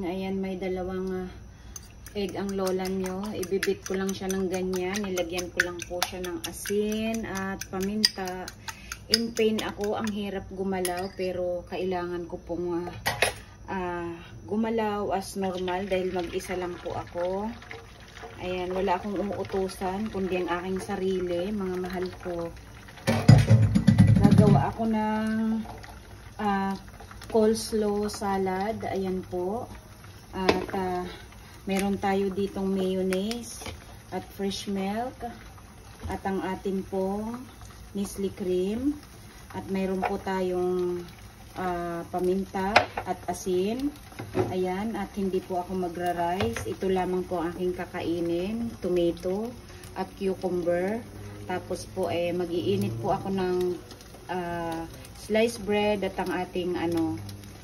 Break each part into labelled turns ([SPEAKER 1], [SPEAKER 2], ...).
[SPEAKER 1] morning. Ayan, may dalawang egg ang lola nyo. Ibibit ko lang siya ng ganyan. Nilagyan ko lang po siya ng asin at paminta. In pain ako. Ang hirap gumalaw pero kailangan ko pong gumalaw as normal dahil mag-isa lang po ako. Ayan, wala akong umuutusan kundi ang aking sarili, mga mahal ko. Gagawa ako ng coleslaw salad. Ayan po. At meron tayo ditong mayonnaise at fresh milk at ang ating pong Nestle cream at mayroon po tayong paminta at asin. Ayan, at hindi po ako magra-rice. Ito lamang po ang aking kakainin, tomato at cucumber. Tapos po mag-iinit po ako ng sliced bread at ang ating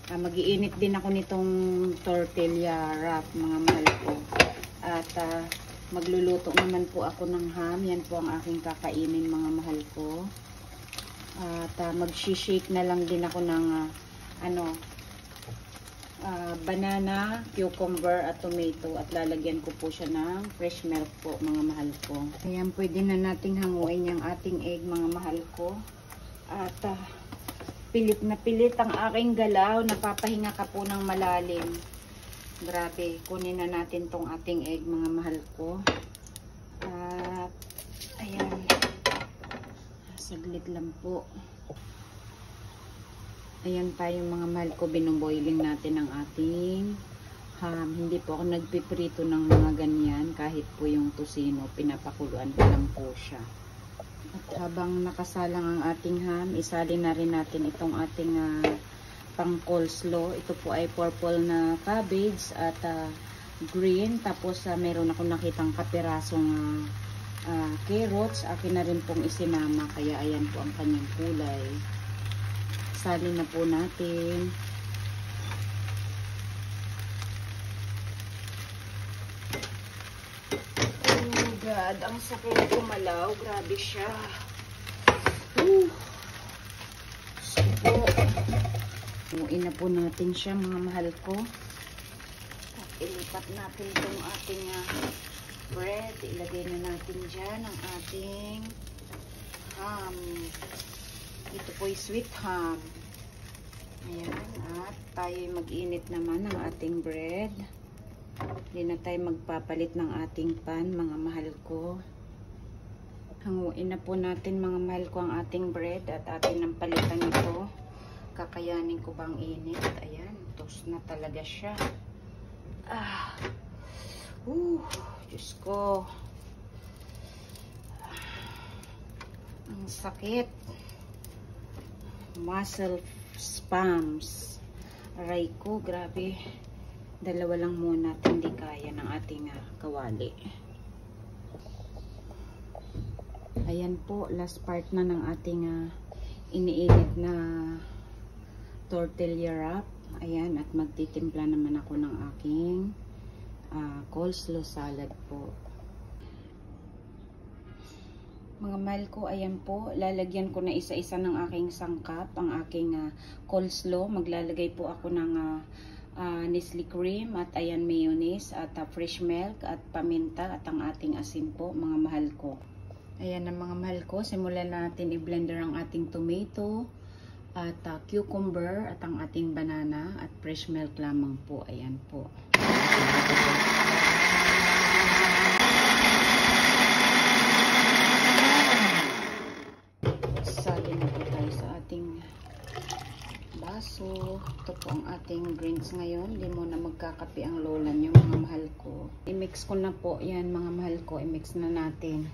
[SPEAKER 1] mag-iinit din ako nitong tortilla wrap, mga mahal ko. At magluluto naman po ako ng ham. Yan po ang aking kakainin, mga mahal ko. At mag-shake na lang din ako ng banana, cucumber at tomato at lalagyan ko po siya ng fresh milk po, mga mahal ko. Ayan, pwede na nating hanguin yung ating egg, mga mahal ko. At pilit na pilit ang aking galaw. Napapahinga ka po ng malalim. Grabe, kunin na natin tong ating egg, mga mahal ko. At ayan, saglit lang po. Ayan tayo, mga mahal ko, binuboiling natin ang ating ham. Hindi po ako nagpiprito ng mga ganyan. Kahit po yung tosino, pinapakuluan ko lang po siya. At habang nakasalang ang ating ham, isali na rin natin itong ating pang coleslaw. Ito po ay purple na cabbage at green. Tapos meron ako nakitang kapirasong carrots. Akin na rin pong isinama. Kaya ayan po ang kanyang kulay. Sali na po natin. Oh God, ang sakit gumalaw. Grabe siya. Inuin na po natin siya, mga mahal ko. At ilipat natin itong ating bread. Ilagay na natin dyan ang ating ham. Ito po ay sweet ham. Ayan. At tayo mag-init naman ng ating bread. Hindi na tayo magpapalit ng ating pan, mga mahal ko. Hanguin na po natin, mga mahal ko, ang ating bread at atin ang palitan ito. Kakayanin ko bang init? Ayan, toast na talaga siya. Diyos ko. Ang sakit. Muscle spasms. Aray ko, grabe. Dalawa lang muna at hindi kaya ng ating kawali. Ayan po, last part na ng ating iniinit na tortilla wrap. Ayan, at magtitimpla naman ako ng aking coleslaw salad po. Mga mahal ko, ayan po, lalagyan ko na isa-isa ng aking sangkap, ang aking coleslaw. Maglalagay po ako ng Nestle cream at ayan mayonnaise at fresh milk at paminta at ang ating asin po, mga mahal ko. Ayan na, mga mahal ko, simulan natin i-blender ang ating tomato at cucumber at ang ating banana at fresh milk lamang po. Ayan po. Sali na po tayo sa ating baso. Ito po ang ating drinks ngayon. Hindi mo na magkakape ang lola nyo, mga mahal ko. I-mix ko na po yan, mga mahal ko. I-mix na natin.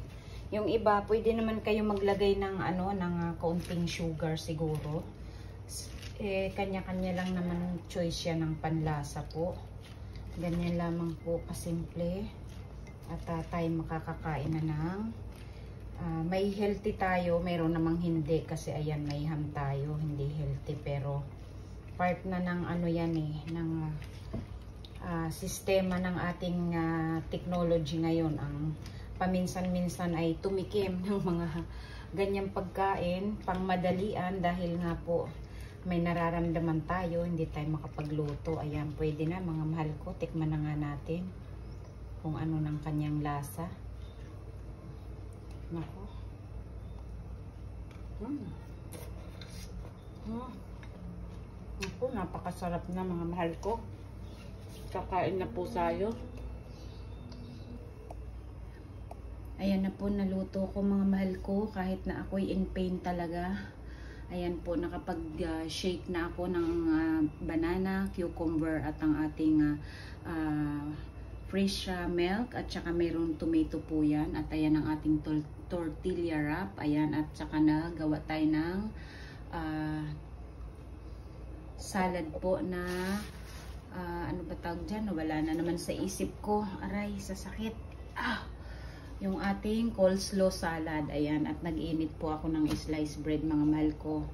[SPEAKER 1] Yung iba, pwede naman kayo maglagay ng kaunting sugar siguro. Kanya-kanya lang naman choice yan ng panlasa po. Ganyan lamang po kasimple. At tayo makakakain na ng may healthy tayo, mayroon namang hindi kasi ayan, may ham tayo, hindi healthy, pero part na ng yan ng sistema ng ating technology ngayon. Ang paminsan-minsan ay tumikim ng mga ganyang pagkain pang madalian dahil nga po may nararamdaman tayo, hindi tayo makapagluto. Ayan, pwede na mga mahal ko. Tikman na nga natin kung ano ng kanyang lasa. Nako. Nako, napakasarap na mga mahal ko. Kakain na po tayo. Ayan na po, naluto ko mga mahal ko. Kahit na ako'y in pain talaga. Ayan po, nakapag-shake na ako ng banana, cucumber at ang ating fresh milk. At saka mayroong tomato po yan. At ayan ang ating tortilla wrap. Ayan, at saka nagawa tayo ng salad po na ano ba tawag dyan? Wala na naman sa isip ko. Aray, sa sakit. Yung ating coleslaw salad. Ayan, at nag-init po ako ng sliced bread mga mahal ko.